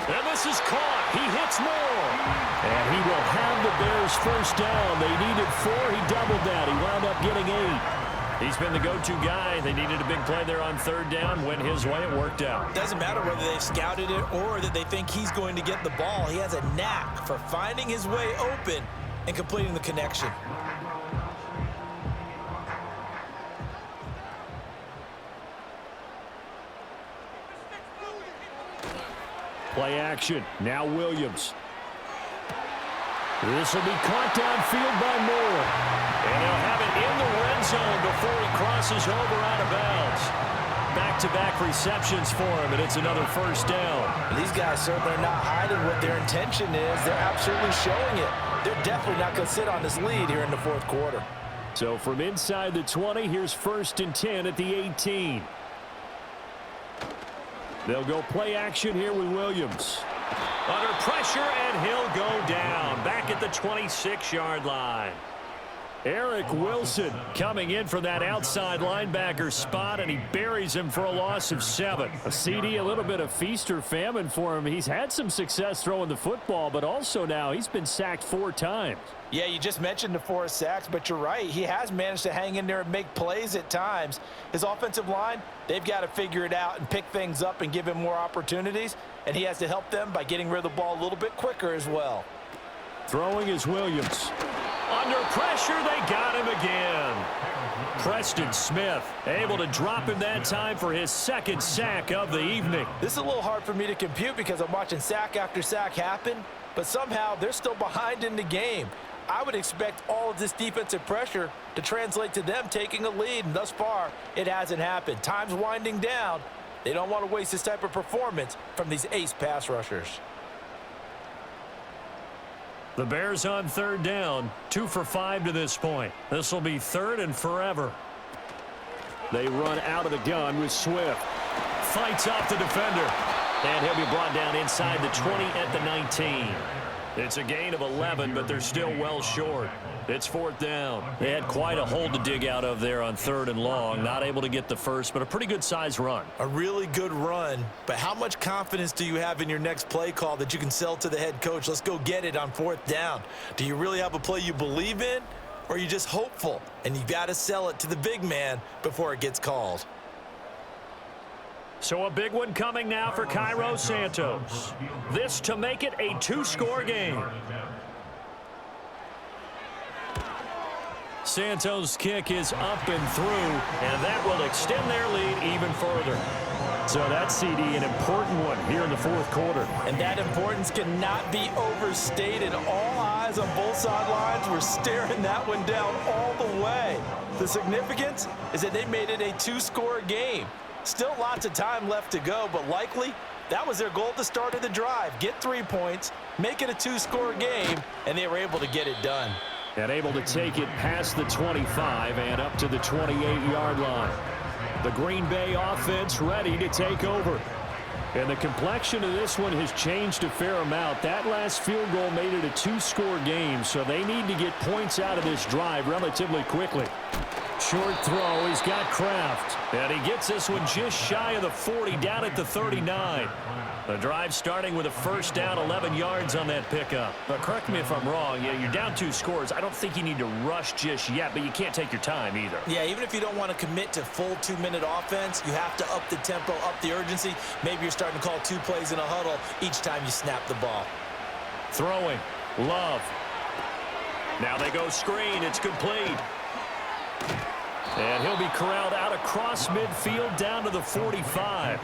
And this is caught. He hits more. And he will have the Bears first down. They needed 4. He doubled that. He wound up getting 8. He's been the go-to guy. They needed a big play there on 3rd down. Went his way. It worked out. Doesn't matter whether they've scouted it or that they think he's going to get the ball. He has a knack for finding his way open and completing the connection. Play action. Now Williams. This will be caught downfield by Moore. And he'll have it in the red zone before he crosses over out of bounds. Back-to-back receptions for him, and it's another first down. These guys certainly are not hiding what their intention is. They're absolutely showing it. They're definitely not going to sit on this lead here in the 4th quarter. So from inside the 20, here's 1st and 10 at the 18. They'll go play action here with Williams. Under pressure, and he'll go down. Back at the 26-yard line. Eric Wilson coming in from that outside linebacker spot, and he buries him for a loss of 7. A CD, a little bit of feast or famine for him. He's had some success throwing the football, but also now he's been sacked 4 times. Yeah, you just mentioned the 4 sacks, but you're right. He has managed to hang in there and make plays at times. His offensive line, they've got to figure it out and pick things up and give him more opportunities, and he has to help them by getting rid of the ball a little bit quicker as well. Throwing is Williams. Under pressure, they got him again. Preston Smith able to drop him that time for his 2nd sack of the evening. This is a little hard for me to compute because I'm watching sack after sack happen, but somehow they're still behind in the game. I would expect all of this defensive pressure to translate to them taking a lead, and thus far, it hasn't happened. Time's winding down. They don't want to waste this type of performance from these ace pass rushers. The Bears on 3rd down, 2 for 5 to this point. This will be 3rd and forever. They run out of the gun with Swift. Fights off the defender. And he'll be brought down inside the 20 at the 19. It's a gain of 11, but they're still well short. It's 4th down. They had quite a hole to dig out of there on 3rd and long. Not able to get the first, but a pretty good-sized run. A really good run, but how much confidence do you have in your next play call that you can sell to the head coach? Let's go get it on 4th down. Do you really have a play you believe in, or are you just hopeful? And you've got to sell it to the big man before it gets called. So a big one coming now for Cairo Santos. This to make it a 2-score game. Santos' kick is up and through, and that will extend their lead even further. So that CD, an important one here in the 4th quarter. And that importance cannot be overstated. All eyes on both sidelines were staring that one down all the way. The significance is that they made it a 2-score game. Still lots of time left to go, but likely that was their goal at the start of the drive. Get 3 points, make it a 2-score game, and they were able to get it done. And able to take it past the 25 and up to the 28-yard line. The Green Bay offense ready to take over. And the complexion of this one has changed a fair amount. That last field goal made it a 2-score game, so they need to get points out of this drive relatively quickly. Short throw, he's got Kraft. And he gets this one just shy of the 40, down at the 39. The drive starting with a first down, 11 yards on that pickup. But correct me if I'm wrong, yeah, you're down 2 scores. I don't think you need to rush just yet, but you can't take your time either. Yeah, even if you don't want to commit to full 2-minute offense, you have to up the tempo, up the urgency. Maybe you're starting to call 2 plays in a huddle each time you snap the ball. Throwing, Love. Now they go screen, it's complete. And he'll be corralled out across midfield down to the 45.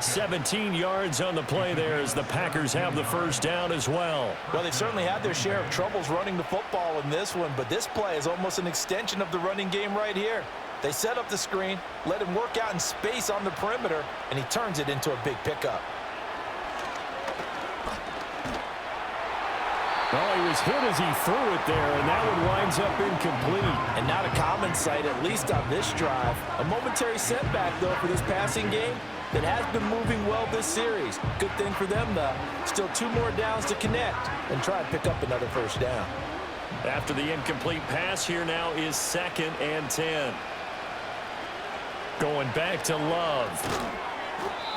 17 yards on the play there as the Packers have the first down as well. Well, they've certainly had their share of troubles running the football in this one, but this play is almost an extension of the running game right here. They set up the screen, let him work out in space on the perimeter, and he turns it into a big pickup. Oh, he was hit as he threw it there, and that one winds up incomplete. And not a common sight, at least on this drive. A momentary setback, though, for this passing game that has been moving well this series. Good thing for them, though. Still 2 more downs to connect and try and pick up another first down. After the incomplete pass, here now is 2nd and 10. Going back to Love.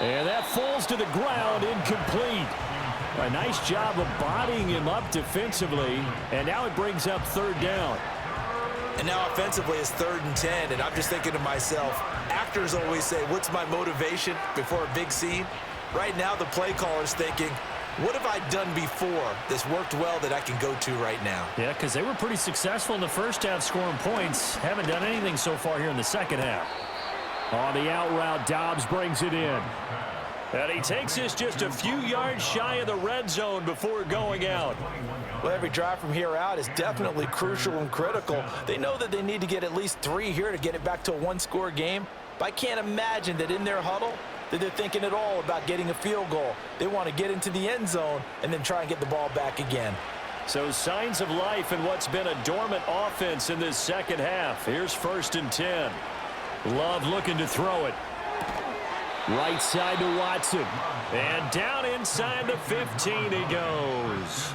And that falls to the ground, incomplete. A nice job of bodying him up defensively, and now it brings up 3rd down. And now offensively it's 3rd and 10, and I'm just thinking to myself, actors always say, what's my motivation before a big scene? Right now the play caller's thinking, what have I done before that's worked well that I can go to right now? Yeah, because they were pretty successful in the first half scoring points. Haven't done anything so far here in the second half. On the out route, Dobbs brings it in. And he takes us just a few yards shy of the red zone before going out. Well, every drive from here out is definitely crucial and critical. They know that they need to get at least 3 here to get it back to a 1-score game. But I can't imagine that in their huddle that they're thinking at all about getting a field goal. They want to get into the end zone and then try and get the ball back again. So signs of life in what's been a dormant offense in this second half. Here's 1st and 10. Love looking to throw it. Right side to Watson. And down inside the 15 he goes.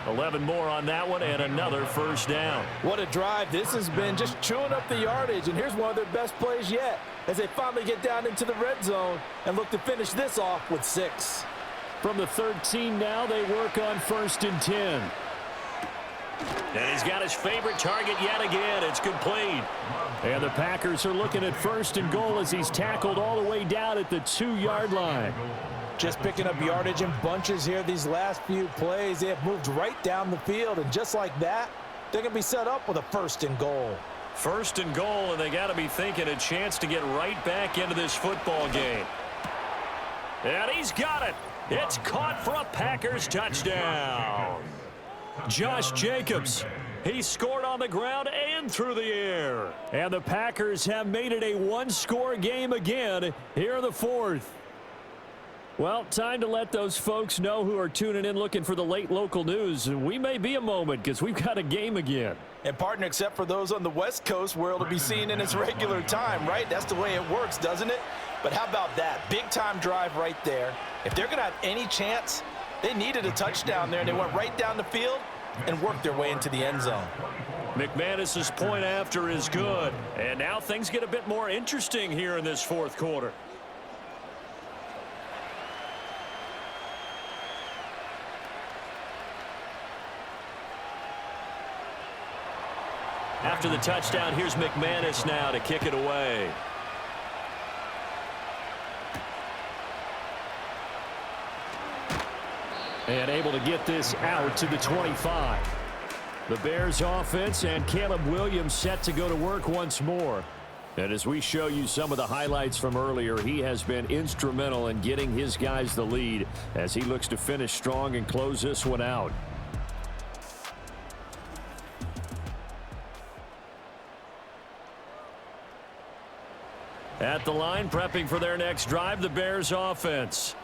11 more on that one and another first down. What a drive this has been, just chewing up the yardage. And here's one of their best plays yet as they finally get down into the red zone and look to finish this off with 6. From the 13 now, they work on 1st and 10. And he's got his favorite target yet again. It's complete. And the Packers are looking at 1st and goal as he's tackled all the way down at the 2-yard line. Just picking up yardage in bunches here these last few plays. They have moved right down the field, and just like that, they're going to be set up with a 1st and goal. 1st and goal, and they got to be thinking a chance to get right back into this football game. And he's got it. It's caught for a Packers touchdown. Josh Jacobs, he scored on the ground and through the air. And the Packers have made it a 1-score game again here in the 4th. Well, time to let those folks know who are tuning in looking for the late local news. We may be a moment because we've got a game again. And partner, except for those on the West Coast where it'll be seen in its regular time, right? That's the way it works, doesn't it? But how about that? Big-time drive right there. If they're going to have any chance, they needed a touchdown there, and they went right down the field and worked their way into the end zone. McManus's point after is good. And now things get a bit more interesting here in this 4th quarter. After the touchdown, here's McManus now to kick it away. And able to get this out to the 25. The Bears offense and Caleb Williams set to go to work once more. And as we show you some of the highlights from earlier, he has been instrumental in getting his guys the lead as he looks to finish strong and close this one out. At the line, prepping for their next drive, the Bears offense.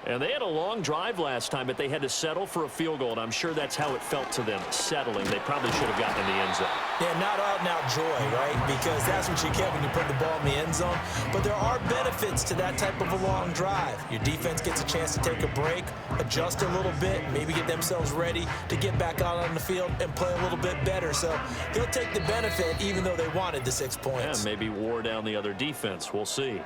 And they had a long drive last time, but they had to settle for a field goal, and I'm sure that's how it felt to them, settling. They probably should have gotten in the end zone. Yeah, not out-and-out joy, right? Because that's what you get when you put the ball in the end zone. But there are benefits to that type of a long drive. Your defense gets a chance to take a break, adjust a little bit, maybe get themselves ready to get back out on the field and play a little bit better. So they'll take the benefit even though they wanted the 6 points. Yeah, maybe wore down the other defense. We'll see.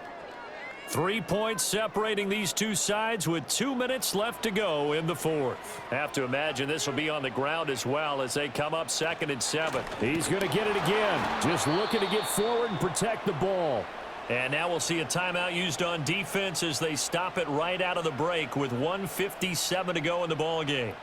3 points separating these two sides with 2 minutes left to go in the 4th. Have to imagine this will be on the ground as well as they come up 2nd and 7. He's going to get it again. Just looking to get forward and protect the ball. And now we'll see a timeout used on defense as they stop it right out of the break with 1:57 to go in the ball game.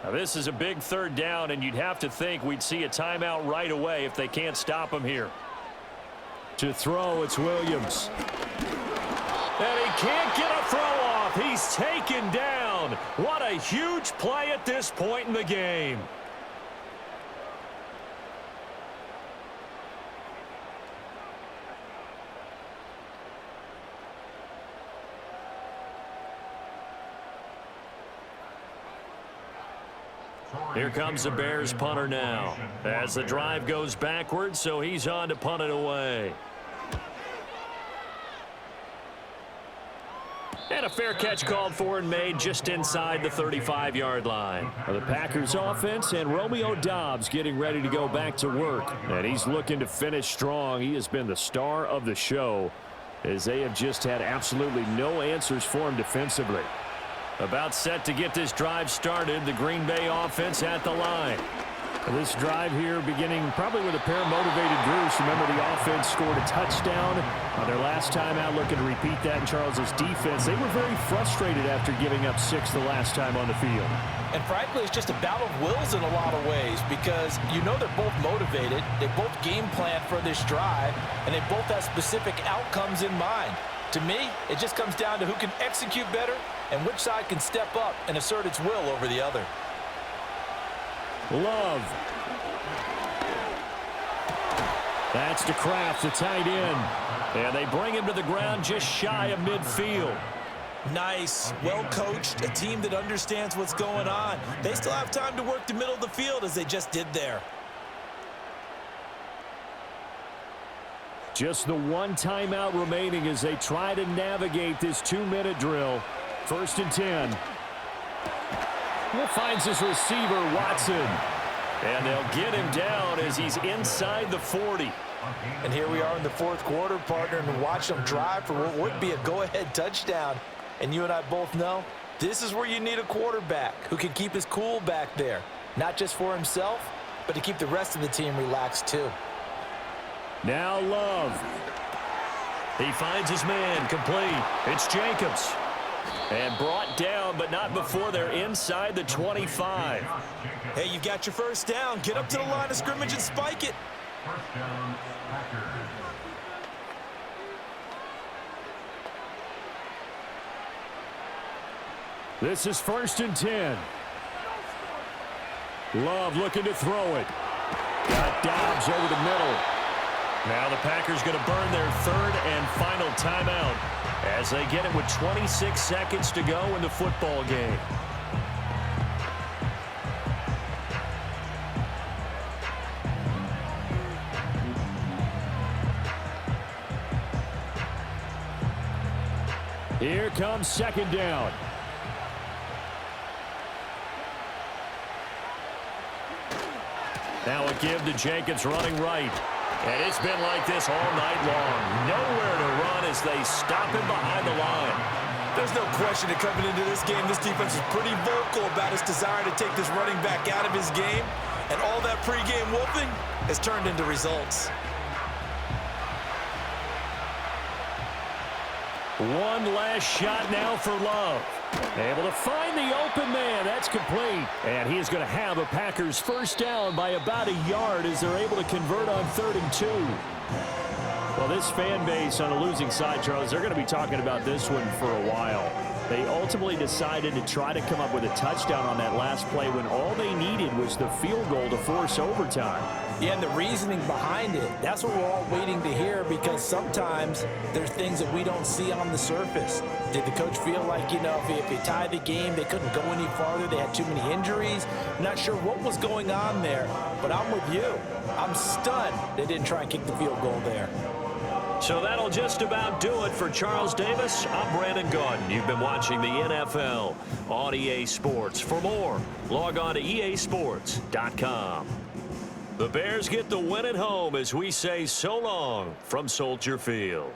Now, this is a big third down, and you'd have to think we'd see a timeout right away if they can't stop him here. To throw, it's Williams. And he can't get a throw off. He's taken down. What a huge play at this point in the game. Here comes the Bears punter now as the drive goes backwards, so he's on to punt it away. And a fair catch called for and made just inside the 35-yard line. The Packers offense and Romeo Doubs getting ready to go back to work. And he's looking to finish strong. He has been the star of the show as they have just had absolutely no answers for him defensively. About set to get this drive started, the Green Bay offense at the line. This drive here beginning probably with a pair of motivated Bruce. Remember, the offense scored a touchdown on their last time out. Looking to repeat that in Charles's defense. They were very frustrated after giving up 6 the last time on the field. And frankly, it's just a battle of wills in a lot of ways because you know they're both motivated. They both game plan for this drive, and they both have specific outcomes in mind. To me, it just comes down to who can execute better and which side can step up and assert its will over the other. Love. That's to Kraft, the tight end. And they bring him to the ground just shy of midfield. Nice, well coached, a team that understands what's going on. They still have time to work the middle of the field as they just did there. Just the one timeout remaining as they try to navigate this 2-minute drill. 1st and 10. He finds his receiver, Watson. And they'll get him down as he's inside the 40. And here we are in the 4th quarter, partner, and watch them drive for what would be a go-ahead touchdown. And you and I both know this is where you need a quarterback who can keep his cool back there. Not just for himself, but to keep the rest of the team relaxed too. Now Love. He finds his man, complete. It's Jacobs. And brought down, but not before they're inside the 25. Hey, you got your first down. Get up to the line of scrimmage and spike it. First down, Packers. This is 1st and 10. Love looking to throw it. Got Doubs over the middle. Now the Packers going to burn their 3rd and final timeout as they get it with 26 seconds to go in the football game. Here comes 2nd down. Now a give to Jacobs running right. And it's been like this all night long. Nowhere to run as they stop him behind the line. There's no question that coming into this game, this defense is pretty vocal about its desire to take this running back out of his game. And all that pregame wolfing has turned into results. One last shot now for Love. Able to find the open man. That's complete. And he is going to have a Packers first down by about a yard as they're able to convert on 3rd and 2. Well, this fan base on a losing side, Charles, they're going to be talking about this one for a while. They ultimately decided to try to come up with a touchdown on that last play when all they needed was the field goal to force overtime. Yeah, and the reasoning behind it, that's what we're all waiting to hear because sometimes there's things that we don't see on the surface. Did the coach feel like, you know, if they tied the game, they couldn't go any farther, they had too many injuries? I'm not sure what was going on there, but I'm with you. I'm stunned they didn't try and kick the field goal there. So that'll just about do it for Charles Davis. I'm Brandon Gaudin. You've been watching the NFL on EA Sports. For more, log on to easports.com. The Bears get the win at home as we say so long from Soldier Field.